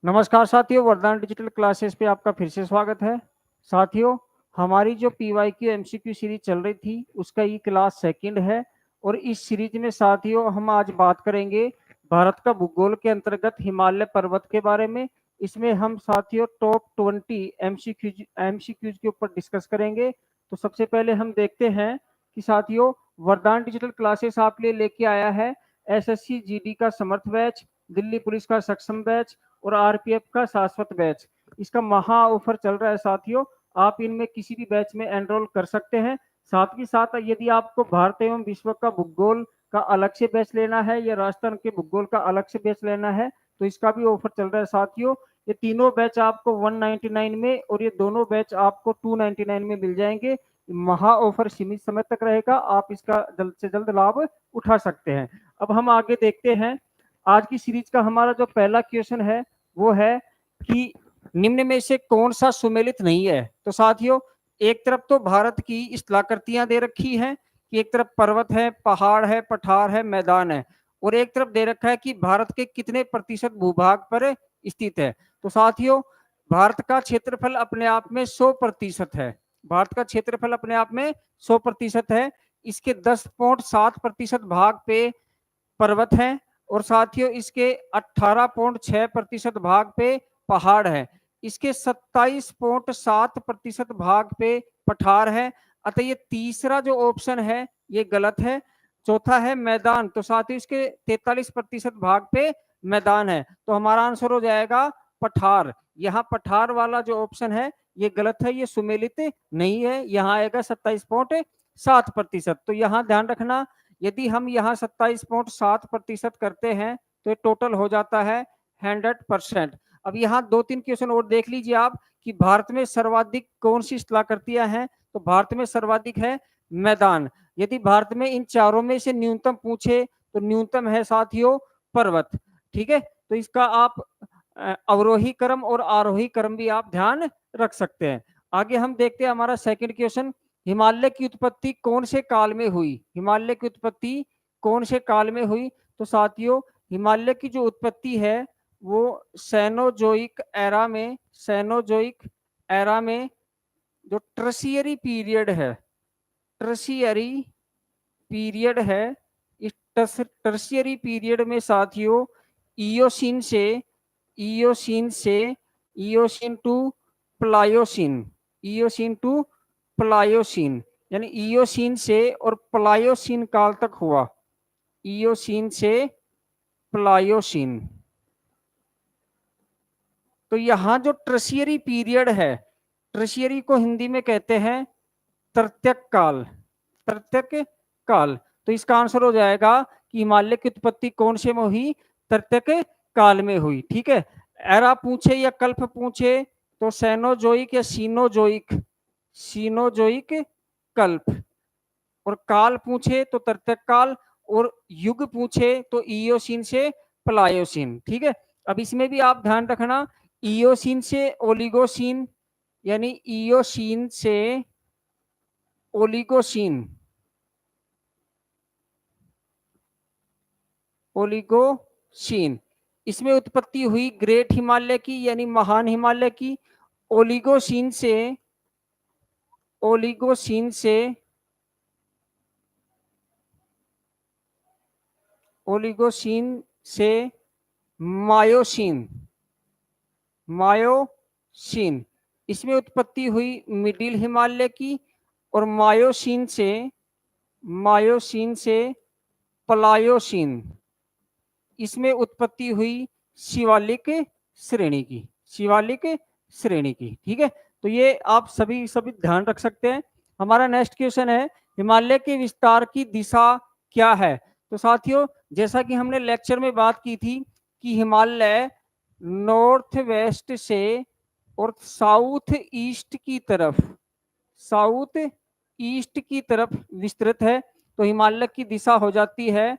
नमस्कार साथियों, वरदान डिजिटल क्लासेस पे आपका फिर से स्वागत है। साथियों, हमारी जो पीवाईक्यू एमसीक्यू सीरीज चल रही थी उसका ये क्लास सेकंड है और इस सीरीज में साथियों हम आज बात करेंगे भारत का भूगोल के अंतर्गत हिमालय पर्वत के बारे में। इसमें हम साथियों टॉप 20 एमसीक्यूज के ऊपर डिस्कस करेंगे। तो सबसे पहले हम देखते हैं कि साथियों वरदान डिजिटल क्लासेस आपके लिए लेके आया है एसएससी जीडी का समर्थ बैच, दिल्ली पुलिस का सक्षम बैच और आरपीएफ का शाश्वत बैच। इसका महा ऑफर चल रहा है साथियों, आप इनमें किसी भी बैच में एनरोल कर सकते हैं। साथ ही साथ यदि आपको भारत एवं विश्व का भूगोल का अलग से बैच लेना है या राजस्थान के भूगोल का अलग से बैच लेना है तो इसका भी ऑफर चल रहा है साथियों। ये तीनों बैच आपको 199 में और ये दोनों बैच आपको 299 में मिल जाएंगे। महा ऑफर सीमित समय तक रहेगा, आप इसका जल्द से जल्द लाभ उठा सकते हैं। अब हम आगे देखते हैं। आज की सीरीज का हमारा जो पहला क्वेश्चन है वो है कि निम्न में से कौन सा सुमेलित नहीं है। तो साथियों एक तरफ तो भारत की स्थलाकृतियां दे रखी हैं कि एक तरफ पर्वत है, पहाड़ है, पठार है, मैदान है, और एक तरफ दे रखा है कि भारत के कितने प्रतिशत भूभाग पर स्थित है। तो साथियों भारत का क्षेत्रफल अपने आप में 100% है। भारत का क्षेत्रफल अपने आप में 100% है। इसके 10.7% भाग पे पर्वत हैं और साथियों इसके 18.6% भाग पे पहाड़ है। इसके 27.7% भाग पे पठार है। अतः ये तीसरा जो ऑप्शन है ये गलत है। चौथा है मैदान, तो साथियों इसके 43% भाग पे मैदान है। तो हमारा आंसर हो जाएगा पठार। यहाँ पठार वाला जो ऑप्शन है ये गलत है, ये सुमेलित नहीं है। यहाँ आएगा 27.7%। तो यहाँ ध्यान रखना, यदि हम यहाँ 27.7% करते हैं तो टोटल हो जाता है 100%। अब यहाँ 2-3 क्वेश्चन और देख लीजिए आप कि भारत में सर्वाधिक कौन सी स्थलाकृतियां हैं। तो भारत में सर्वाधिक है मैदान। यदि भारत में इन चारों में से न्यूनतम पूछे तो न्यूनतम है साथियों पर्वत। ठीक है, तो इसका आप अवरोही क्रम और आरोही क्रम भी आप ध्यान रख सकते हैं। आगे हम देखते हैं हमारा सेकंड क्वेश्चन, हिमालय की उत्पत्ति कौन से काल में हुई। हिमालय की उत्पत्ति कौन से काल में हुई। तो साथियों हिमालय की जो उत्पत्ति है वो सेनोजोइक एरा में, सेनोजोइक एरा में जो ट्रशियरी पीरियड है, ट्रशियरी पीरियड है, इस टर्शियरी पीरियड में साथियों इयोसीन से, इयोसीन से Eocene to Pliocene, Eocene to Pliocene, यानी इयोसीन से और प्लायोसीन काल तक हुआ। इयोसीन से प्लायोसीन। तो यहां जो ट्रशियरी पीरियड है, ट्रशियरी को हिंदी में कहते हैं तृतीयक काल, तृतीयक काल। तो इसका आंसर हो जाएगा कि हिमालय की उत्पत्ति कौन से में हुई, तृतीयक काल में हुई। ठीक है, एरा पूछे या कल्प पूछे तो सेनोजोइक या सीनोजोइक, सीनोजोइक कल्प, और काल पूछे तो तृतीयक काल, और युग पूछे तो इयोसीन से प्लायोसीन। ठीक है, अब इसमें भी आप ध्यान रखना, इयोसीन से ओलिगोसीन, यानी इयोसीन से ओलिगोसीन, ओलिगोसीन, इसमें उत्पत्ति हुई ग्रेट हिमालय की यानी महान हिमालय की। ओलिगोसीन से, ओलिगोसीन से, ओलिगोसीन से मायोसीन, मायोसीन, इसमें उत्पत्ति हुई मिडिल हिमालय की। और मायोसीन से, मायोसीन से प्लायोसीन, इसमें उत्पत्ति हुई शिवालिक श्रेणी की, शिवालिक श्रेणी की। ठीक है, तो ये आप सभी ध्यान रख सकते हैं। हमारा नेक्स्ट क्वेश्चन है हिमालय के विस्तार की दिशा क्या है। तो साथियों जैसा कि हमने लेक्चर में बात की थी कि हिमालय नॉर्थ वेस्ट से और साउथ ईस्ट की तरफ, साउथ ईस्ट की तरफ विस्तृत है। तो हिमालय की दिशा हो जाती है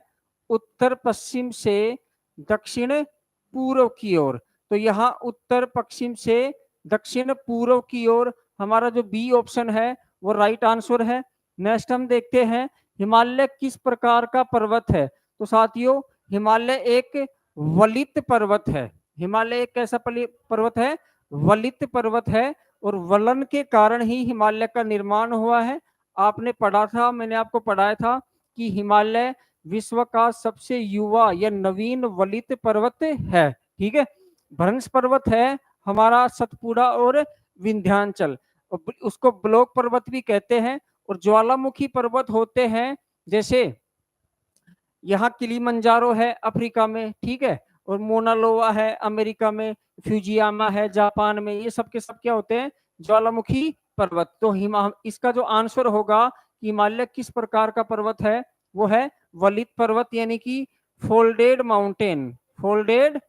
उत्तर पश्चिम से दक्षिण पूर्व की ओर। तो यहाँ उत्तर पश्चिम से दक्षिण पूर्व की ओर हमारा जो बी ऑप्शन है वो राइट आंसर है। नेक्स्ट हम देखते हैं हिमालय किस प्रकार का पर्वत है। तो साथियों हिमालय एक वलित पर्वत है, हिमालय एक कैसा पर्वत है? वलित पर्वत है, और वलन के कारण ही हिमालय का निर्माण हुआ है। आपने पढ़ा था, मैंने आपको पढ़ाया था कि हिमालय विश्व का सबसे युवा या नवीन वलित पर्वत है। ठीक है, भ्रंश पर्वत है हमारा सतपुड़ा और विंध्याचल, उसको ब्लॉक पर्वत भी कहते हैं। और ज्वालामुखी पर्वत होते हैं, जैसे यहाँ किलीमंजारो है अफ्रीका में, ठीक है, और मोनालोवा है अमेरिका में, फ्यूजियामा है जापान में, ये सब के सब क्या होते हैं? ज्वालामुखी पर्वत। तो इसका जो आंसर होगा हिमालय किस प्रकार का पर्वत है, वो है वलित पर्वत, यानी कि फोल्डेड माउंटेन, फोल्डेड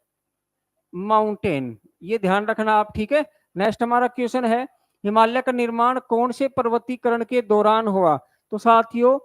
माउंटेन, ये ध्यान रखना आप। ठीक है, नेक्स्ट हमारा क्वेश्चन है, हिमालय का निर्माण कौन से पर्वतीकरण के दौरान हुआ? तो साथियों,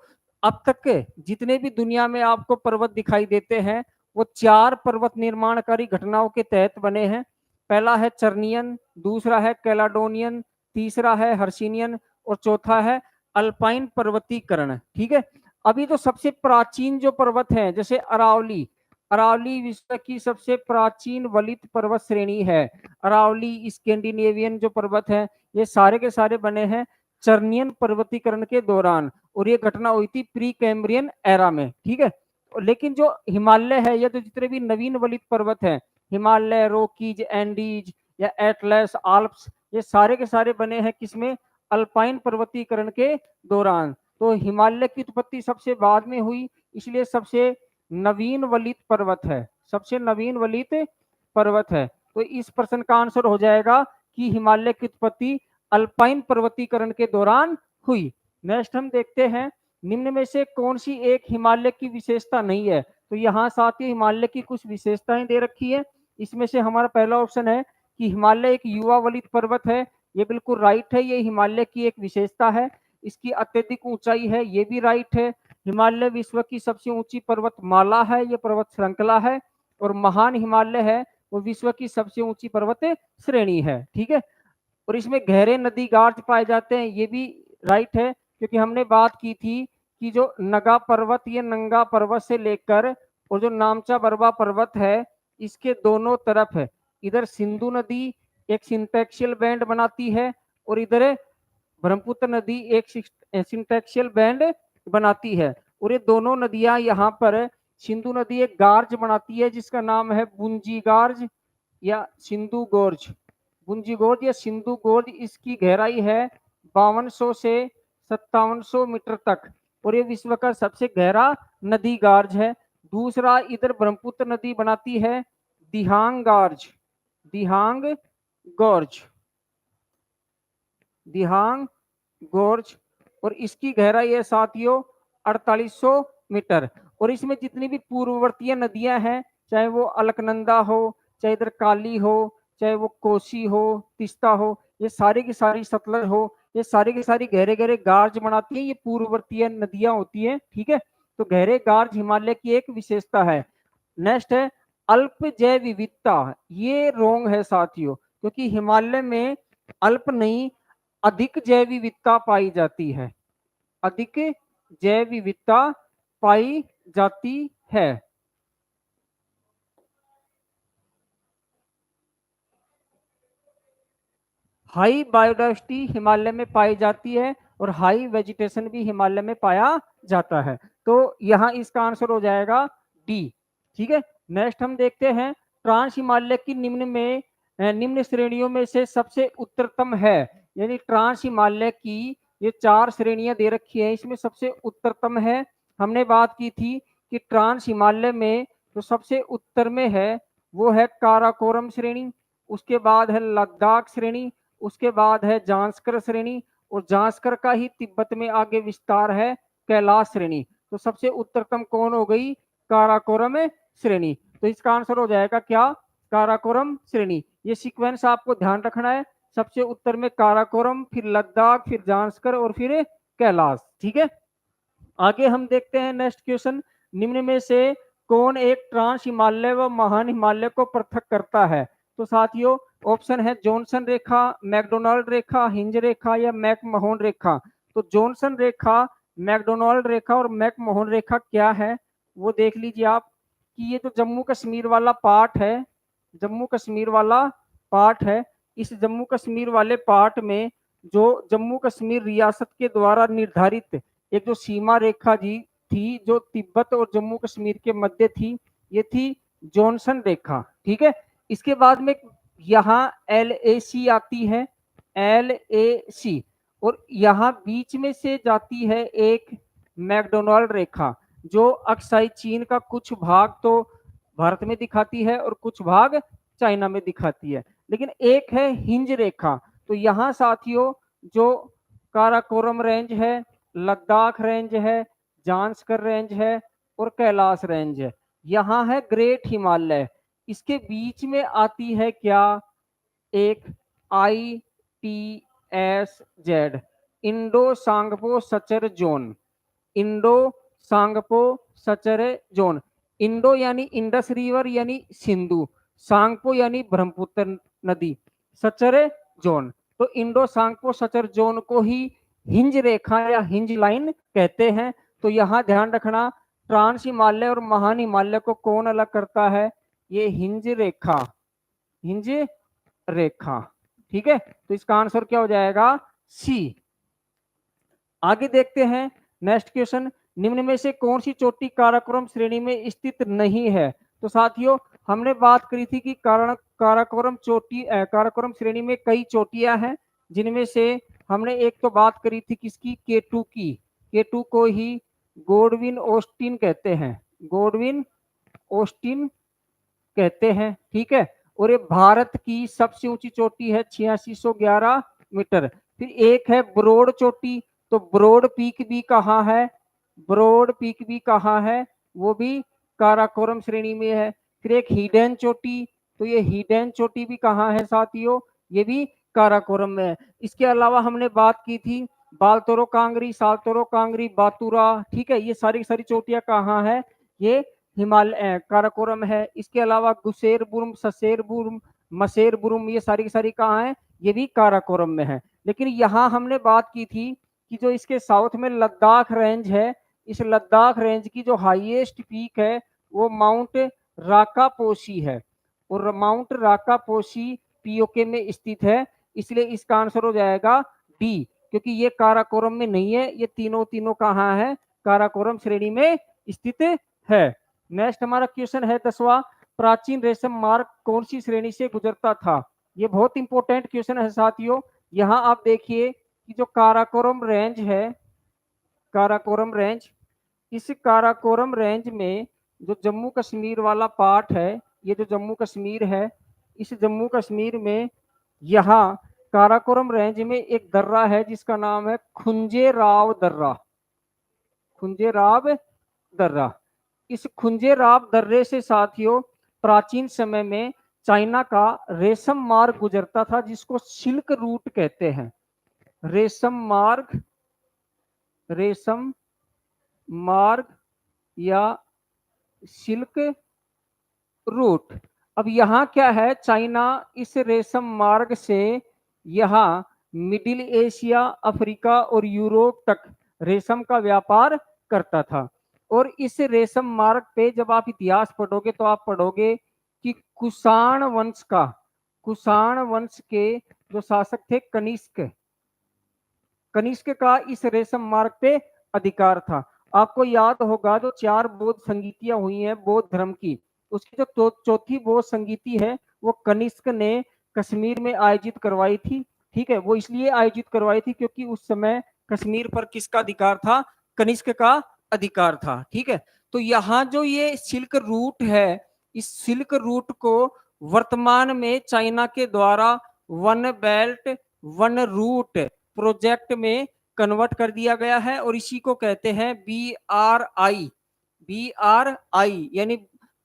अब तक के जितने भी दुनिया में आपको पर्वत दिखाई देते हैं, वो 4 पर्वत निर्माणकारी घटनाओं के तहत बने हैं। पहला है चर्नियन, दूसरा है कैलाडोनियन, तीसरा है हर्षिनियन, और चौथा है अल्पाइन पर्वतीकरण। ठीक है, अभी तो सबसे प्राचीन जो पर्वत है, जैसे अरावली, अरावली विश्व की सबसे प्राचीन वलित पर्वत श्रेणी है। अरावली स्कैंडिनेवियन जो पर्वत है, ये सारे के सारे बने हैं चर्नियन पर्वतीकरण के दौरान, और ये घटना हुई थी प्री कैम्ब्रियन एरा में। ठीक है, लेकिन जो हिमालय है, या तो जितने भी नवीन वलित पर्वत है, हिमालय, रोकीज, एंडीज या एटलस, आल्प्स, ये सारे के सारे बने हैं किसमें? अल्पाइन पर्वतीकरण के दौरान। तो हिमालय की उत्पत्ति सबसे बाद में हुई, इसलिए सबसे नवीन वलित पर्वत है, सबसे नवीन वलित पर्वत है। तो इस प्रश्न का आंसर हो जाएगा कि हिमालय की उत्पत्ति अल्पाइन पर्वतीकरण के दौरान हुई। नेक्स्ट हम देखते हैं, निम्न में से कौन सी एक हिमालय की विशेषता नहीं है? तो यहाँ साथ ही हिमालय की कुछ विशेषताएं दे रखी है। इसमें से हमारा पहला ऑप्शन है कि हिमालय एक युवा वलित पर्वत है, ये बिल्कुल राइट है, ये हिमालय की एक विशेषता है। इसकी अत्यधिक ऊंचाई है, ये भी राइट है। हिमालय विश्व की सबसे ऊंची पर्वतमाला है, ये पर्वत श्रृंखला है। और महान हिमालय है, वो विश्व की सबसे ऊंची पर्वत श्रेणी है। ठीक है, और इसमें गहरे नदी गार्ज पाए जाते हैं, ये भी राइट है, क्योंकि हमने बात की थी कि जो नगा पर्वत, ये नंगा पर्वत से लेकर और जो नामचा बरवा पर्वत है, इसके दोनों तरफ है, इधर सिंधु नदी एक सिंटेक्शियल बैंड बनाती है, और इधर ब्रह्मपुत्र नदी एक सिंटेक्शियल बैंड बनाती है। और ये दोनों नदियां यहाँ पर, सिंधु नदी एक गार्ज बनाती है जिसका नाम है बुंजी गार्ज या सिंधु गोर्ज, बुंजी गोर्ज या सिंधु गोर्ज। इसकी गहराई है 5200 से 5700 मीटर तक, और ये विश्व का सबसे गहरा नदी गार्ज है। दूसरा इधर ब्रह्मपुत्र नदी बनाती है दिहांग गार्ज, दिहांग गोर्ज, दिहांग गोर्ज, और इसकी गहराई है साथियों 4800 मीटर। और इसमें जितनी भी पूर्ववर्तीय नदियां हैं, चाहे वो अलकनंदा हो, चाहे इधर काली हो, चाहे वो कोसी हो, तिस्ता हो, ये सारी की सारी सतलज हो, ये सारी की सारी गहरे गहरे गार्ज बनाती है, ये पूर्ववर्तीय नदियां होती है। ठीक है, तो गहरे गार्ज हिमालय की एक विशेषता है। नेक्स्ट है अल्प जैव विविधता, ये रोंग है साथियों, क्योंकि हिमालय में अल्प नहीं, अधिक जैव विविधता पाई जाती है, अधिक जैव विविधता पाई जाती है। हाई बायोडाइवर्सिटी हिमालय में पाई जाती है, और हाई वेजिटेशन भी हिमालय में पाया जाता है। तो यहाँ इसका आंसर हो जाएगा डी। ठीक है, नेक्स्ट हम देखते हैं, ट्रांस हिमालय की निम्न श्रेणियों में से सबसे उत्तरतम है, यानी ट्रांस हिमालय की ये 4 श्रेणियां दे रखी है, इसमें सबसे उत्तरतम है। हमने बात की थी कि ट्रांस हिमालय में जो सबसे उत्तर में है वो है काराकोरम श्रेणी, उसके बाद है लद्दाख श्रेणी, उसके बाद है जांस्कर श्रेणी, और जांस्कर का ही तिब्बत में आगे विस्तार है कैलाश श्रेणी। तो सबसे उत्तरतम कौन हो गई? काराकोरम श्रेणी। तो इसका आंसर हो जाएगा क्या? काराकोरम श्रेणी। ये सीक्वेंस आपको ध्यान रखना है, सबसे उत्तर में काराकोरम, फिर लद्दाख, फिर जांस्कर और फिर कैलाश। ठीक है, आगे हम देखते हैं नेक्स्ट क्वेश्चन, निम्न में से कौन एक ट्रांस हिमालय व महान हिमालय को पृथक करता है? तो साथियों ऑप्शन है जॉनसन रेखा, मैकडोनाल्ड रेखा, हिंज रेखा या मैकमोहन रेखा। तो जॉनसन रेखा, मैकडोनाल्ड रेखा और मैकमोहन रेखा क्या है वो देख लीजिए आप, कि ये जो जम्मू कश्मीर वाला पार्ट है, जम्मू कश्मीर वाला पार्ट है। इस जम्मू कश्मीर वाले पार्ट में जो जम्मू कश्मीर रियासत के द्वारा निर्धारित एक जो सीमा रेखा जी थी, जो तिब्बत और जम्मू कश्मीर के मध्य थी, ये थी जॉनसन रेखा। ठीक है, इसके बाद में यहाँ LAC आती है, LAC, और यहाँ बीच में से जाती है एक मैकडोनाल्ड रेखा, जो अक्साई चीन का कुछ भाग तो भारत में दिखाती है और कुछ भाग चाइना में दिखाती है, लेकिन एक है हिंज रेखा। तो यहाँ साथियों जो काराकोरम रेंज है, लद्दाख रेंज है, जांस्कर रेंज है और कैलाश रेंज है। यहाँ है ग्रेट हिमालय, इसके बीच में आती है क्या, एक ITSZ, Indo Tsangpo suture zone. Indo Tsangpo suture zone, Indo यानी इंडस रिवर यानी सिंधु, सांगपो यानी ब्रह्मपुत्र नदी, सचर जोन। तो इंडो सांगपो सचर जोन को ही हिंज रेखा या हिंज लाइन कहते हैं। तो यहाँ ध्यान रखना, ट्रांस हिमालय और महान हिमालय को कौन अलग करता है, ये हिंज रेखा, हिंज रेखा। ठीक है, तो इसका आंसर क्या हो जाएगा, सी। आगे देखते हैं नेक्स्ट क्वेश्चन, निम्न में से कौन सी चोटी काराकोरम श्रेणी में स्थित नहीं है। तो साथियों हमने बात करी थी कि काराकोरम चोटी काराकोरम श्रेणी में कई चोटियां हैं, जिनमें से हमने एक तो बात करी थी किसकी, K2 की। K2 को ही गोडविन ऑस्टिन कहते हैं, गोडविन ऑस्टिन कहते हैं। ठीक है, और ये भारत की सबसे ऊंची चोटी है 8611 मीटर। फिर एक है ब्रॉड चोटी, तो ब्रॉड पीक भी कहाँ है, ब्रॉड पीक भी कहाँ है, वो भी काराकोरम श्रेणी में है। फिर एक हिडन चोटी, तो ये हिडन चोटी भी कहाँ है साथियों, ये भी काराकोरम में है। इसके अलावा हमने बात की थी बालतोरो कांगरी, सालतोरो कांगरी, बातुरा। ठीक है, ये सारी सारी चोटियां कहाँ है, ये हिमालय काराकोरम है। इसके अलावा गुसेरबुर्म, ससेरबुर्म, मसेरबुर्म, ये सारी सारी कहाँ है, ये भी काराकोरम में है। लेकिन यहाँ हमने बात की थी कि जो इसके साउथ में लद्दाख रेंज है, इस लद्दाख रेंज की जो हाईएस्ट पीक है वो माउंट राकापोशी है, और माउंट राकापोशी पीओके में स्थित है। इसलिए इसका आंसर हो जाएगा डी, क्योंकि ये काराकोरम में नहीं है, ये तीनों तीनों कहाँ है, काराकोरम श्रेणी में स्थित है। नेक्स्ट हमारा क्वेश्चन है 10वां, प्राचीन रेशम मार्ग कौन सी श्रेणी से गुजरता था। ये बहुत इंपॉर्टेंट क्वेश्चन है साथियों। यहाँ आप देखिए कि जो काराकोरम रेंज है, काराकोरम रेंज, इस काराकोरम रेंज में जो जम्मू कश्मीर वाला पार्ट है, ये जो जम्मू कश्मीर है, इस जम्मू कश्मीर में यहाँ काराकोरम रेंज में एक दर्रा है जिसका नाम है खुंजेराव दर्रा, खुंजेराव दर्रा। इस खुंजेराव दर्रे से साथियों प्राचीन समय में चाइना का रेशम मार्ग गुजरता था, जिसको सिल्क रूट कहते हैं, रेशम मार्ग, रेशम मार्ग या सिल्क रूट। अब यहाँ क्या है, चाइना इस रेशम मार्ग से यहाँ मिडिल एशिया, अफ्रीका और यूरोप तक रेशम का व्यापार करता था। और इस रेशम मार्ग पे जब आप इतिहास पढ़ोगे तो आप पढ़ोगे कि कुषाण वंश का, कुषाण वंश के जो शासक थे कनिष्क, कनिष्क का इस रेशम मार्ग पे अधिकार था। आपको याद होगा जो 4 बौद्ध संगीतियां हुई हैं बौद्ध धर्म की, उसकी जो चौथी बौद्ध संगीति है वो कनिष्क ने कश्मीर में आयोजित करवाई थी। ठीक है, वो इसलिए आयोजित करवाई थी क्योंकि उस समय कश्मीर पर किसका अधिकार था, कनिष्क का अधिकार था। ठीक है, तो यहाँ जो ये सिल्क रूट है, इस सिल्क रूट को वर्तमान में चाइना के द्वारा one belt one road project में कन्वर्ट कर दिया गया है, और इसी को कहते हैं BRI, BRI यानी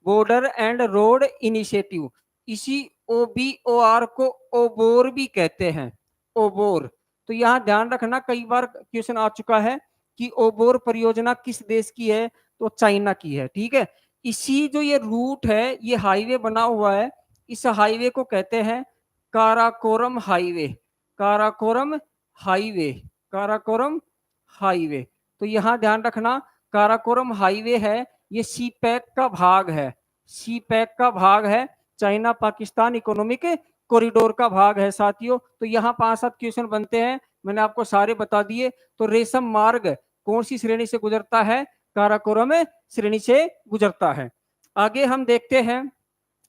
बॉर्डर एंड रोड इनिशिएटिव। इसी OBOR को ओबोर भी कहते हैं, ओबोर। तो यहाँ ध्यान रखना, कई बार क्वेश्चन आ चुका है कि ओबोर परियोजना किस देश की है, तो चाइना की है। ठीक है, इसी जो ये रूट है, ये हाईवे बना हुआ है, इस हाईवे को कहते हैं Karakoram highway, Karakoram highway, Karakoram highway. तो यहाँ ध्यान रखना, काराकोरम हाईवे है, ये सी पैक का भाग है, सी पैक का भाग है। चाइना पाकिस्तान इकोनॉमिक कॉरिडोर का भाग है साथियों। तो यहाँ 5-7 क्वेश्चन बनते हैं, मैंने आपको सारे बता दिए। तो रेशम मार्ग कौन सी श्रेणी से गुजरता है? काराकोरम श्रेणी से गुजरता है। आगे हम देखते हैं,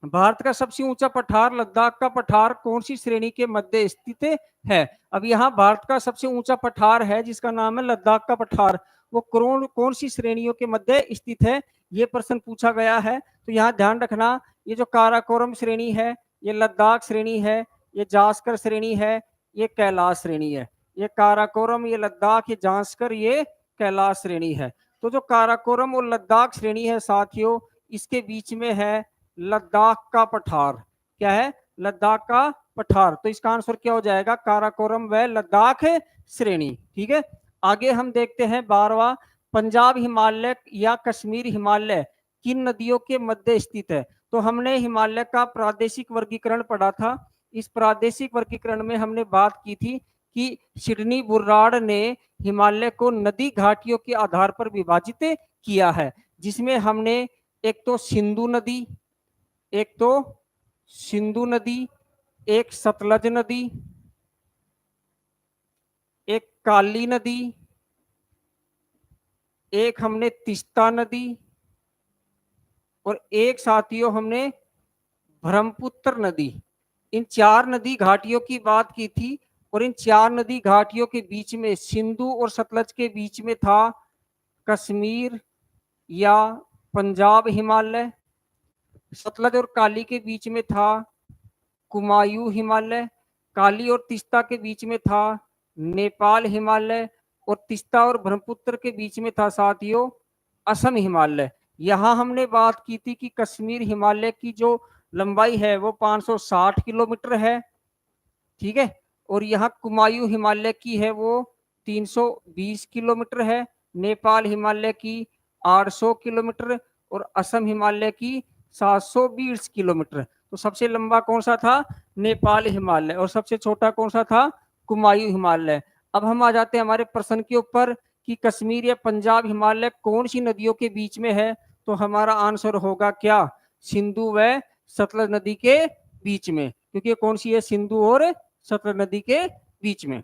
भारत का सबसे ऊंचा पठार लद्दाख का पठार कौन सी श्रेणी के मध्य स्थित है? अब यहाँ भारत का सबसे ऊंचा पठार है जिसका नाम है लद्दाख का पठार, वो कौन सी श्रेणियों के मध्य स्थित है, ये प्रश्न पूछा गया है। तो यहाँ ध्यान रखना, ये जो काराकोरम श्रेणी है, ये लद्दाख श्रेणी है, ये जास्कर श्रेणी है, ये कैलाश श्रेणी है। ये काराकोरम, ये लद्दाख, ये जास्कर, ये कैलाश श्रेणी है। तो जो काराकोरम और लद्दाख श्रेणी है साथियों, इसके बीच में है लद्दाख का पठार। क्या है? लद्दाख का पठार। तो इसका आंसर क्या हो जाएगा? काराकोरम व लद्दाख श्रेणी। ठीक है, आगे हम देखते हैं 12वां, पंजाब हिमालय या कश्मीर हिमालय किन नदियों के मध्य स्थित है? तो हमने हिमालय का प्रादेशिक वर्गीकरण पढ़ा था। इस प्रादेशिक वर्गीकरण में हमने बात की थी कि सिडनी बुर्राड़ ने हिमालय को नदी घाटियों के आधार पर विभाजित किया है, जिसमें हमने एक तो सिंधु नदी, एक सतलज नदी, एक काली नदी, एक हमने तिस्ता नदी, और एक साथियों हमने ब्रह्मपुत्र नदी। इन 4 नदी घाटियों की बात की थी, और इन 4 नदी घाटियों के बीच में, सिंधु और सतलज के बीच में था कश्मीर या पंजाब हिमालय, सतलज और काली के बीच में था कुमायूं हिमालय, काली और तिस्ता के बीच में था नेपाल हिमालय, और तिस्ता और ब्रह्मपुत्र के बीच में था साथियों असम हिमालय। यहाँ हमने बात की थी कि कश्मीर हिमालय की जो लंबाई है वो 560 किलोमीटर है। ठीक है, और यहाँ कुमायूं हिमालय की है वो 320 किलोमीटर है, नेपाल हिमालय की 800 किलोमीटर, और असम हिमालय की 720 किलोमीटर। तो सबसे लंबा कौन सा था? नेपाल हिमालय, और सबसे छोटा कौन सा था? कुमायूं हिमालय। अब हम आ जाते हैं हमारे प्रश्न के ऊपर कि कश्मीर या पंजाब हिमालय कौन सी नदियों के बीच में है? तो हमारा आंसर होगा क्या? सिंधु व सतलज नदी के बीच में, क्योंकि कौन सी है? सिंधु और सतलज नदी के बीच में।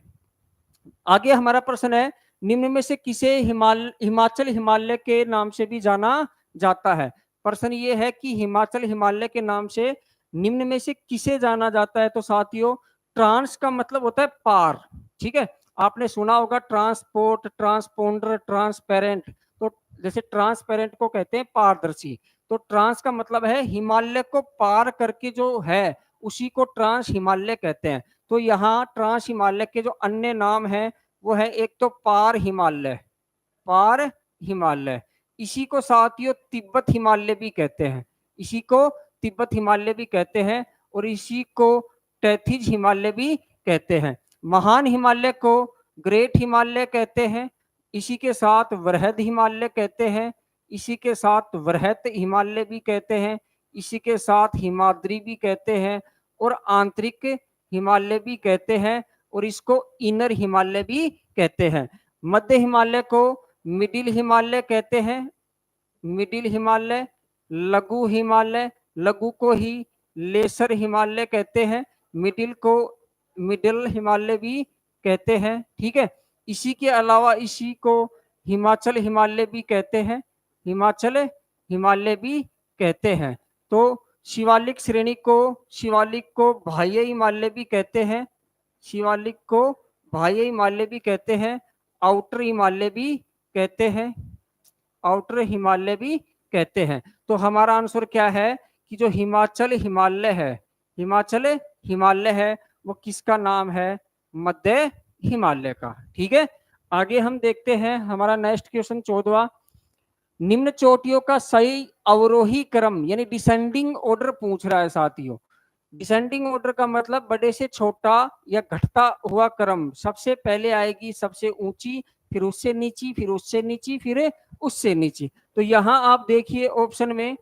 आगे हमारा प्रश्न है, निम्न में से किसे हिमाचल हिमालय के नाम से भी जाना जाता है? प्रश्न ये है कि हिमाचल हिमालय के नाम से निम्न में से किसे जाना जाता है? तो साथियों, ट्रांस का मतलब होता है पार। ठीक है, आपने सुना होगा ट्रांसपोर्ट, ट्रांसपोंडर, ट्रांसपेरेंट। तो जैसे ट्रांसपेरेंट को कहते हैं पारदर्शी, तो ट्रांस का मतलब है हिमालय को पार करके जो है उसी को ट्रांस हिमालय कहते हैं। तो यहाँ ट्रांस हिमालय के जो अन्य नाम है वो है, एक तो पार हिमालय, पार हिमालय, इसी को साथियों तिब्बत हिमालय भी कहते हैं, इसी को तिब्बत हिमालय भी कहते हैं, और इसी को टैथिज हिमालय भी कहते हैं। महान हिमालय को ग्रेट हिमालय कहते हैं, इसी के साथ वृहद हिमालय कहते हैं, इसी के साथ वृहत हिमालय भी कहते हैं, इसी के साथ हिमाद्री भी कहते हैं, और आंतरिक हिमालय भी कहते हैं, और इसको इनर हिमालय भी कहते हैं। मध्य हिमालय को मिडिल हिमालय कहते हैं, मिडिल हिमालय, लघु हिमालय, लघु को ही लेसर हिमालय कहते हैं, मिडिल को मिडिल हिमालय भी कहते हैं। ठीक है, इसी के अलावा इसी को हिमाचल हिमालय भी कहते हैं, हिमाचल हिमालय भी कहते हैं। तो शिवालिक श्रेणी को, शिवालिक को बाह्य हिमालय भी कहते हैं, शिवालिक को बाह्य हिमालय भी कहते हैं, आउटर हिमालय भी कहते हैं, आउटर हिमालय भी कहते हैं। तो हमारा आंसर क्या है कि जो हिमाचल हिमालय है, हिमाचल हिमालय है, वो किसका नाम है? मध्य हिमालय का। ठीक है, आगे हम देखते हैं हमारा नेक्स्ट क्वेश्चन 14वां, निम्न चोटियों का सही अवरोही क्रम यानी डिसेंडिंग ऑर्डर पूछ रहा है साथियों। डिसेंडिंग ऑर्डर का मतलब बड़े से छोटा या घटता हुआ क्रम, सबसे पहले आएगी सबसे ऊंची, फिर उससे नीची, फिर उससे नीची, फिर उससे नीची। तो यहां आप देखिए ऑप्शन में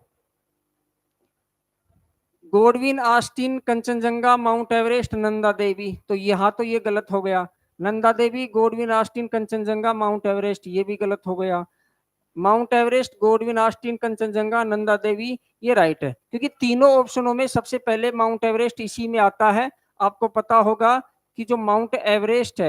Godwin, Austen, Kanchenjunga, Mount Everest, Nanda Devi. तो यहाँ तो ये गलत हो गया, Nanda Devi, Godwin, Austen, Kanchenjunga, Mount Everest, ये भी गलत हो गया। Mount Everest, Godwin Austen, Kanchenjunga, Nanda Devi, ये राइट है, क्योंकि तीनों ऑप्शनों में सबसे पहले माउंट एवरेस्ट इसी में आता है। आपको पता होगा कि जो माउंट एवरेस्ट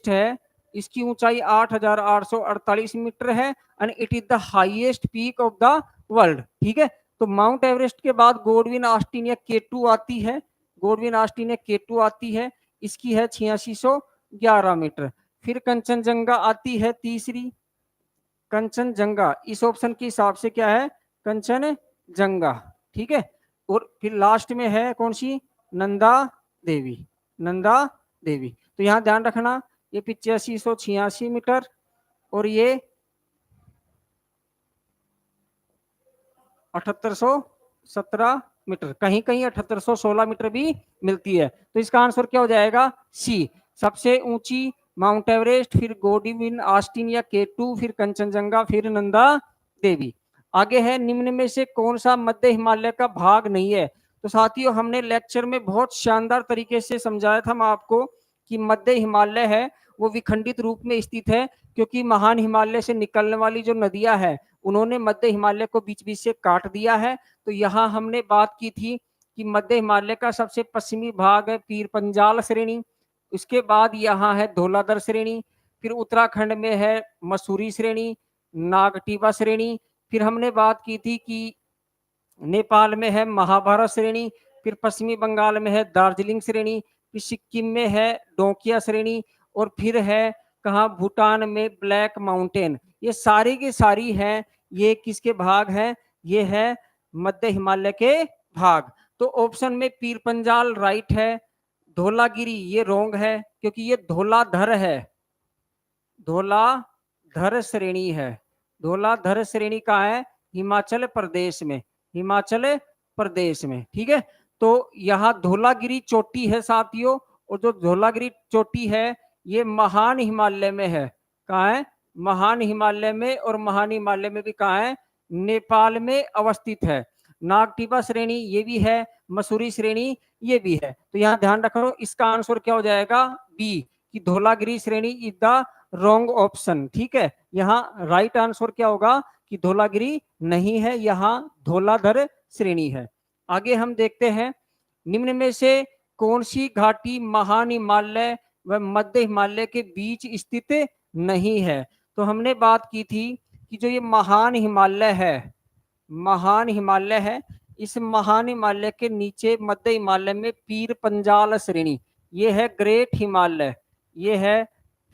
है, इसकी ऊंचाई 8,848 मीटर है and it is the highest peak of the world. ठीक है, तो माउंट एवरेस्ट के बाद गोडविन ऑस्टिन या K2 आती है, गोडविन ऑस्टिन या K2 आती है, इसकी है 8611 मीटर। फिर कंचनजंगा आती है तीसरी, कंचनजंगा इस ऑप्शन के हिसाब से क्या है, कंचनजंगा। ठीक है, और फिर लास्ट में है कौन सी, नंदा देवी, नंदा देवी। तो यहां ध्यान रखना ये 8586 मीटर और ये 7817 मीटर, कहीं कहीं 7816 मीटर भी मिलती है। तो इसका आंसर क्या हो जाएगा, सी। सबसे ऊंची माउंट एवरेस्ट, फिर गोडविन ऑस्टिन या K2, फिर कंचनजंगा, फिर नंदा देवी। आगे है निम्न में से कौन सा मध्य हिमालय का भाग नहीं है। तो साथियों हमने लेक्चर में बहुत शानदार तरीके से समझाया था हम आपको कि मध्य हिमालय है वो विखंडित रूप में स्थित है, क्योंकि महान हिमालय से निकलने वाली जो नदियां हैं उन्होंने मध्य हिमालय को बीच बीच से काट दिया है। तो यहाँ हमने बात की थी कि मध्य हिमालय का सबसे पश्चिमी भाग है पीर पंजाल श्रेणी, उसके बाद यहाँ है धौलाधर श्रेणी, फिर उत्तराखंड में है मसूरी श्रेणी, नागटीवा श्रेणी, फिर हमने बात की थी कि नेपाल में है महाभारत श्रेणी, फिर पश्चिमी बंगाल में है दार्जिलिंग श्रेणी, फिर सिक्किम में है डोकिया श्रेणी, और फिर है कहाँ, भूटान में ब्लैक माउंटेन। ये सारी की सारी है, ये किसके भाग है, ये है मध्य हिमालय के भाग। तो ऑप्शन में पीर पंजाल राइट है, धौलागिरी ये रोंग है क्योंकि ये धौलाधर है, धौलाधर श्रेणी है, धौलाधर श्रेणी का है हिमाचल प्रदेश में, हिमाचल प्रदेश में। ठीक है, तो यहाँ धौलागिरी चोटी है साथियों, और जो धौलागिरी चोटी है ये महान हिमालय में है, कहाँ है, महान हिमालय में, और महान हिमालय में भी कहाँ है, नेपाल में अवस्थित है। नागटीवा श्रेणी ये भी है, मसूरी श्रेणी ये भी है। तो यहाँ ध्यान रखो इसका आंसर क्या हो जाएगा, बी, कि धौलागिरी श्रेणी इज द रॉन्ग ऑप्शन। ठीक है, यहाँ राइट आंसर क्या होगा कि धौलागिरी नहीं है, यहाँ धौलाधर श्रेणी है। आगे हम देखते हैं निम्न में से कौन सी घाटी महान हिमालय व मध्य हिमालय के बीच स्थित नहीं है। तो हमने बात की थी कि जो ये महान हिमालय है, महान हिमालय है, इस महान हिमालय के नीचे मध्य हिमालय में पीर पंजाल श्रेणी, ये है ग्रेट हिमालय, ये है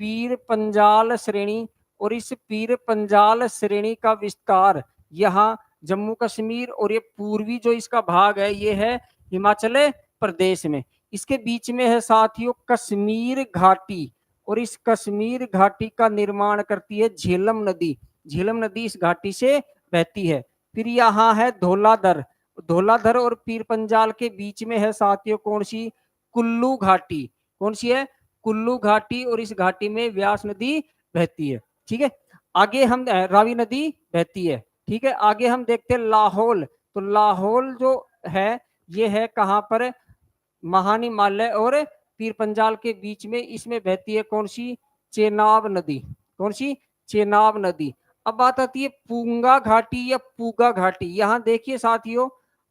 पीर पंजाल श्रेणी, और इस पीर पंजाल श्रेणी का विस्तार यहाँ जम्मू कश्मीर और ये पूर्वी जो इसका भाग है ये है हिमाचल प्रदेश में। इसके बीच में है साथियों कश्मीर घाटी, और इस कश्मीर घाटी का निर्माण करती है झेलम नदी, झेलम नदी इस घाटी से बहती है। फिर यहाँ है धौलाधर, धौलाधर और पीर पंजाल के बीच में है साथियों कौन सी, कुल्लू घाटी, कौन सी है, कुल्लू घाटी, और इस घाटी में व्यास नदी बहती है। ठीक है, आगे हम रावी नदी बहती है। ठीक है, आगे हम देखते हैं लाहौल। तो लाहौल जो है ये है कहाँ पर, महान हिमालय और पीर पंजाल के बीच में, इसमें बहती है कौन सी, चेनाब नदी, कौन सी, चेनाब नदी। अब बात आती है पूंगा घाटी या पूगा घाटी। यहाँ देखिए साथियों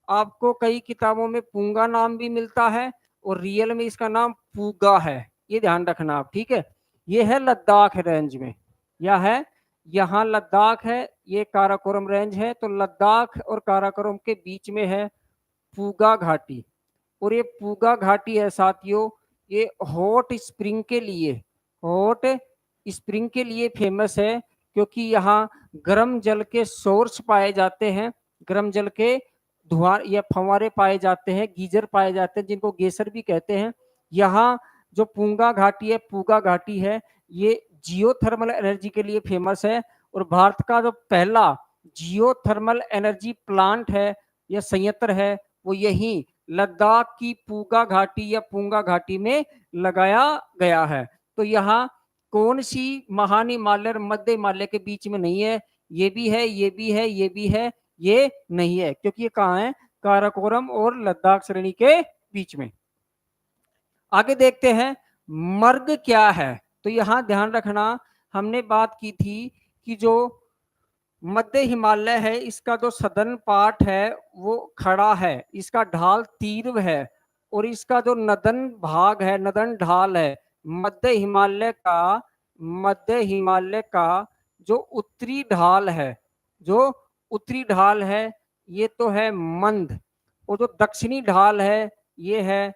आपको कई किताबों में पूंगा नाम भी मिलता है और रियल में इसका नाम पूगा है, ये ध्यान रखना आप। ठीक है, ये है लद्दाख रेंज में, यह है यहाँ लद्दाख है, ये काराकोरम रेंज है। तो लद्दाख और काराकोरम के बीच में है पूगा घाटी, और ये पूगा घाटी है साथियों ये हॉट स्प्रिंग के लिए, हॉट स्प्रिंग के लिए फेमस है, क्योंकि यहाँ गर्म जल के सोर्स पाए जाते हैं, गर्म जल के धुआं या फंवारे पाए जाते हैं, गीजर पाए जाते हैं जिनको गेसर भी कहते हैं। यहाँ जो पूंगा घाटी है, पूगा घाटी है, ये जियोथर्मल एनर्जी के लिए फेमस है, और भारत का जो पहला जियोथर्मल एनर्जी प्लांट है या संयंत्र है वो यही लद्दाख की पूगा घाटी या पूंगा घाटी में लगाया गया है। तो यहाँ कौन सी महान हिमालय और मध्य हिमालय के बीच में नहीं है, ये भी है, ये भी है, ये भी है, ये नहीं है, क्योंकि ये कहाँ है, काराकोरम और लद्दाख श्रेणी के बीच में। आगे देखते हैं मर्ग क्या है। तो यहाँ ध्यान रखना हमने बात की थी कि जो मध्य हिमालय है इसका जो सदर्न पार्ट है वो खड़ा है, इसका ढाल तीव्र है, और इसका जो नदन भाग है, नदन ढाल है मध्य हिमालय का जो उत्तरी ढाल है, जो उत्तरी ढाल है ये तो है मंद, और जो दक्षिणी ढाल है ये है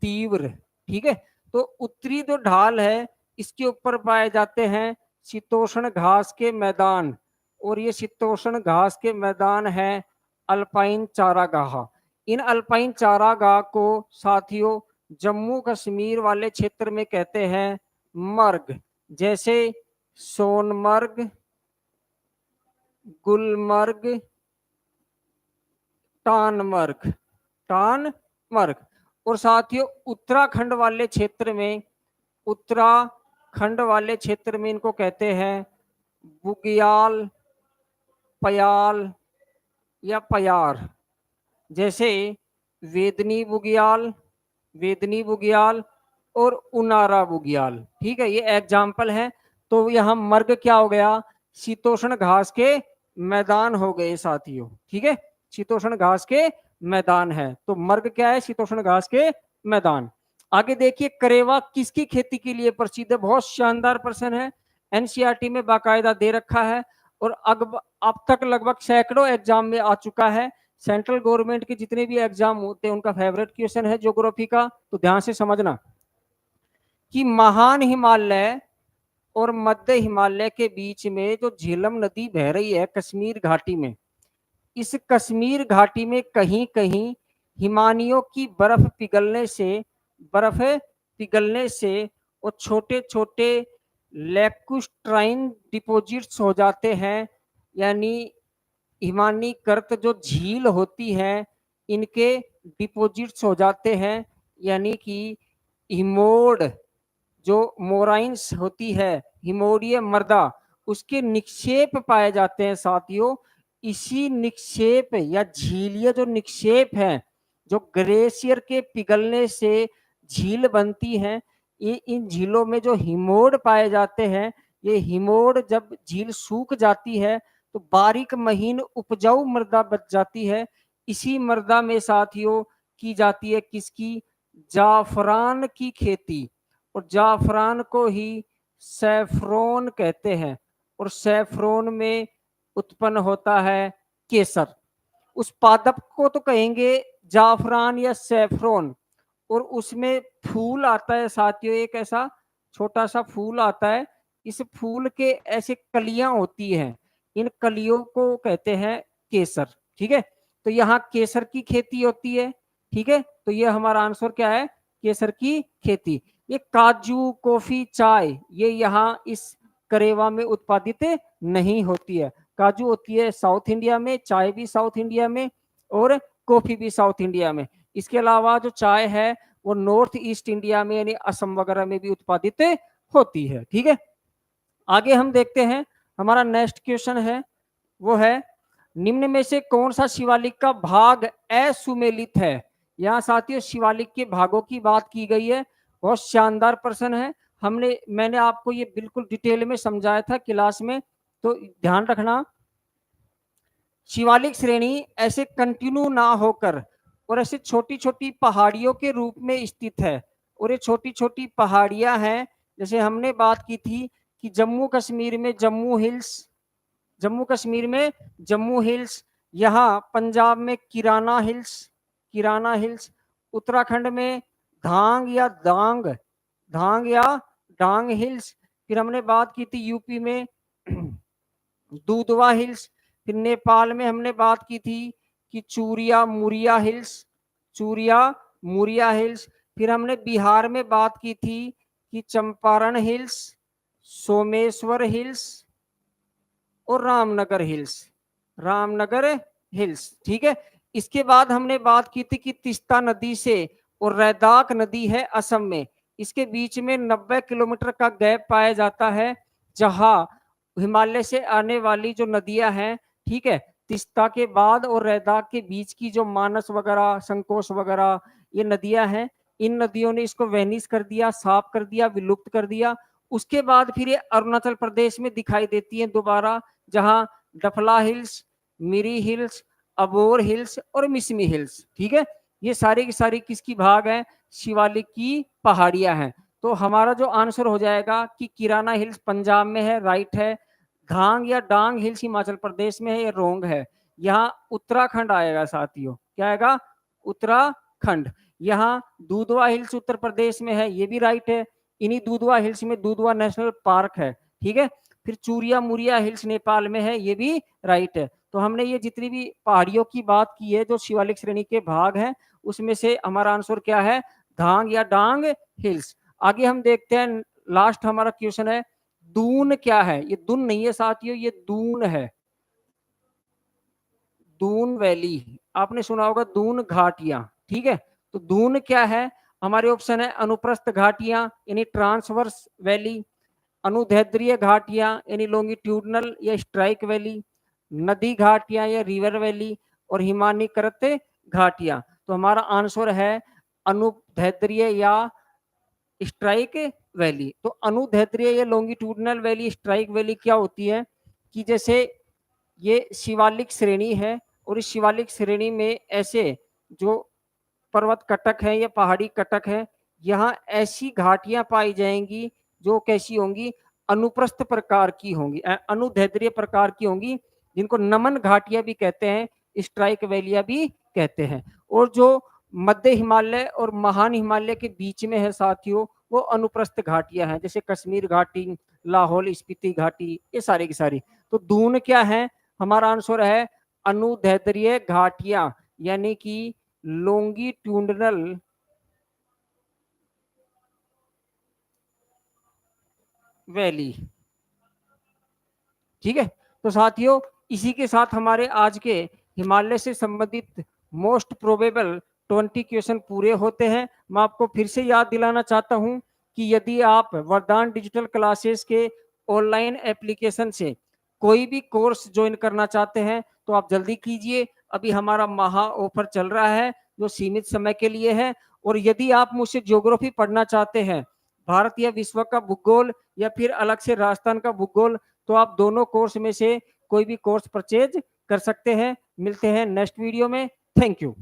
तीव्र। ठीक है, तो उत्तरी जो ढाल है इसके ऊपर पाए जाते हैं शीतोष्ण घास के मैदान, और ये शीतोष्ण घास के मैदान है अल्पाइन चारागाह। इन अल्पाइन चारागाह को साथियों जम्मू कश्मीर वाले क्षेत्र में कहते हैं मर्ग, जैसे सोनमर्ग, गुलमर्ग, टानमर्ग। और साथियों उत्तराखंड वाले क्षेत्र में इनको कहते हैं बुग्याल, पयाल या पयार, जैसे वेदनी बुग्याल और उनारा बुग्याल। ठीक है, ये एग्जाम्पल है। तो यहाँ मर्ग क्या हो गया, शीतोष्ण घास के मैदान हो गए साथियों। ठीक है, शीतोष्ण घास के मैदान है, तो मर्ग क्या है, शीतोष्ण घास के मैदान। आगे देखिए करेवा किसकी खेती के लिए प्रसिद्ध है, बहुत शानदार प्रश्न है, एनसीईआरटी में बाकायदा दे रखा है, और अब तक लगभग सैकड़ों एग्जाम में आ चुका है। सेंट्रल गवर्नमेंट के जितने भी एग्जाम होते हैं उनका फेवरेट क्वेश्चन है ज्योग्राफी का। तो ध्यान से समझना कि महान हिमालय और मध्य हिमालय के बीच में जो झेलम नदी बह रही है कश्मीर घाटी में, इस कश्मीर घाटी में कहीं कहीं हिमानियों की बर्फ पिघलने से और छोटे छोटे लैकुस्ट्राइन डिपॉजिट्स हो जाते हैं, यानी हिमानीकृत जो झील होती है इनके डिपॉजिट्स हो जाते हैं, यानी कि हिमोड जो मोराइंस होती है, हिमोडीय मृदा, उसके निक्षेप पाए जाते हैं साथियों। इसी निक्षेप या झीलीय जो निक्षेप है, जो ग्लेशियर के पिघलने से झील बनती है, ये इन झीलों में जो हिमोड पाए जाते हैं, ये हिमोड जब झील सूख जाती है तो बारीक महीन उपजाऊ मृदा बच जाती है। इसी मृदा में साथियों की जाती है किसकी, जाफरान की खेती, और जाफरान को ही सैफरोन कहते हैं, और सैफरोन में उत्पन्न होता है केसर। उस पादप को तो कहेंगे जाफरान या सैफरोन, और उसमें फूल आता है साथियों, एक ऐसा छोटा सा फूल आता है, इस फूल के ऐसे कलियां होती हैं, इन कलियों को कहते हैं केसर। ठीक है, तो यहाँ केसर की खेती होती है। ठीक है, तो ये हमारा आंसर क्या है, केसर की खेती। ये काजू, कॉफी, चाय ये यहाँ इस करेवा में उत्पादित नहीं होती है। काजू होती है साउथ इंडिया में, चाय भी साउथ इंडिया में, और कॉफी भी साउथ इंडिया में। इसके अलावा जो चाय है वो नॉर्थ ईस्ट इंडिया में यानी असम वगैरह में भी उत्पादित होती है। ठीक है, आगे हम देखते हैं, हमारा नेक्स्ट क्वेश्चन है वो है निम्न में से कौन सा शिवालिक का भाग असुमेलित है। यहाँ साथियों शिवालिक के भागों की बात की गई है, बहुत शानदार प्रश्न है। मैंने आपको ये बिल्कुल डिटेल में समझाया था क्लास में, तो ध्यान रखना। शिवालिक श्रेणी ऐसे कंटिन्यू ना होकर और ऐसे छोटी छोटी पहाड़ियों के रूप में स्थित है, और ये छोटी छोटी पहाड़ियां हैं, जैसे हमने बात की थी कि जम्मू कश्मीर में जम्मू हिल्स, यहाँ पंजाब में किराना हिल्स, उत्तराखंड में धांग या डांग हिल्स, फिर हमने बात की थी यूपी में दूधवा हिल्स, फिर नेपाल में हमने बात की थी कि चूरिया मुरिया हिल्स, फिर हमने बिहार में बात की थी कि चंपारण हिल्स, सोमेश्वर हिल्स और रामनगर हिल्स। ठीक है, इसके बाद हमने बात की थी कि तिस्ता नदी से और रैदाक नदी है असम में, इसके बीच में 90 किलोमीटर का गैप पाया जाता है, जहां हिमालय से आने वाली जो नदियां हैं, ठीक है, तिस्ता के बाद और रैदाक के बीच की जो मानस वगैरह, संकोश वगैरह ये नदियां हैं, इन नदियों ने इसको वेनिस कर दिया, साफ कर दिया, विलुप्त कर दिया, उसके बाद फिर ये अरुणाचल प्रदेश में दिखाई देती है दोबारा, जहां डफला हिल्स, मिरी हिल्स, अबोर हिल्स और मिसमी हिल्स। ठीक है, ये सारी की सारी किसकी भाग है? शिवालिक की पहाड़ियां हैं। तो हमारा जो आंसर हो जाएगा कि किराना हिल्स पंजाब में है, राइट है। धांग या डांग हिल्स हिमाचल प्रदेश में है, ये रोंग है। यहाँ उत्तराखंड आएगा साथियों, क्या आएगा? उत्तराखंड। यहाँ दूधवा हिल्स उत्तर प्रदेश में है, ये भी राइट है। इन्हीं दूधवा हिल्स में दूधवा नेशनल पार्क है। ठीक है, फिर चूरिया मुरिया हिल्स नेपाल में है, ये भी राइट है। तो हमने ये जितनी भी पहाड़ियों की बात की है जो शिवालिक श्रेणी के भाग हैं, उसमें से हमारा आंसर क्या है? धांग या डांग हिल्स। आगे हम देखते हैं, लास्ट हमारा क्वेश्चन है, दून क्या है? ये दून नहीं है साथियों, ये दून है। दून वैली, आपने सुना होगा दून घाटियां। ठीक है, तो दून क्या है? हमारे ऑप्शन है अनुप्रस्थ घाटियां यानी ट्रांसवर्स वैली, अनुदैर्ध्य घाटियां यानी लॉन्गिट्यूडनल या स्ट्राइक वैली, नदी घाटियां या रिवर वैली, और हिमानीकृत घाटियां। तो हमारा आंसर है अनुदैर्ध्य या स्ट्राइक वैली। तो अनुदैर्ध्य या लॉन्गिट्यूडनल वैली, स्ट्राइक वैली क्या होती है कि जैसे ये शिवालिक श्रेणी है और इस शिवालिक श्रेणी में ऐसे जो पर्वत कटक है या पहाड़ी कटक है, यहाँ ऐसी घाटियां पाई जाएंगी जो कैसी होंगी? अनुप्रस्थ प्रकार की होंगी, अनुदैर्ध्य प्रकार की होंगी, जिनको नमन घाटियां भी कहते हैं, स्ट्राइक वैलियां भी कहते हैं। और जो मध्य हिमालय और महान हिमालय के बीच में है साथियों, वो अनुप्रस्थ घाटियां हैं, जैसे कश्मीर घाटी, लाहौल स्पीति घाटी, ये सारी की सारी। तो दून क्या है? हमारा आंसर है अनुदैर्ध्य घाटियां यानी कि लॉन्गिट्यूडनल वैली। ठीक है, तो साथियों इसी के साथ हमारे आज के हिमालय से संबंधित मोस्ट प्रोबेबल 20 क्वेश्चन पूरे होते हैं। मैं आपको फिर से याद दिलाना चाहता हूं कि यदि आप वरदान डिजिटल क्लासेस के ऑनलाइन एप्लीकेशन से कोई भी कोर्स ज्वाइन करना चाहते हैं तो आप जल्दी कीजिए। अभी हमारा महा ऑफर चल रहा है जो सीमित समय के लिए है। और यदि आप मुझसे ज्योग्राफी पढ़ना चाहते हैं, भारत या विश्व का भूगोल या फिर अलग से राजस्थान का भूगोल, तो आप दोनों कोर्स में से कोई भी कोर्स परचेज कर सकते हैं। मिलते हैं नेक्स्ट वीडियो में। Thank you.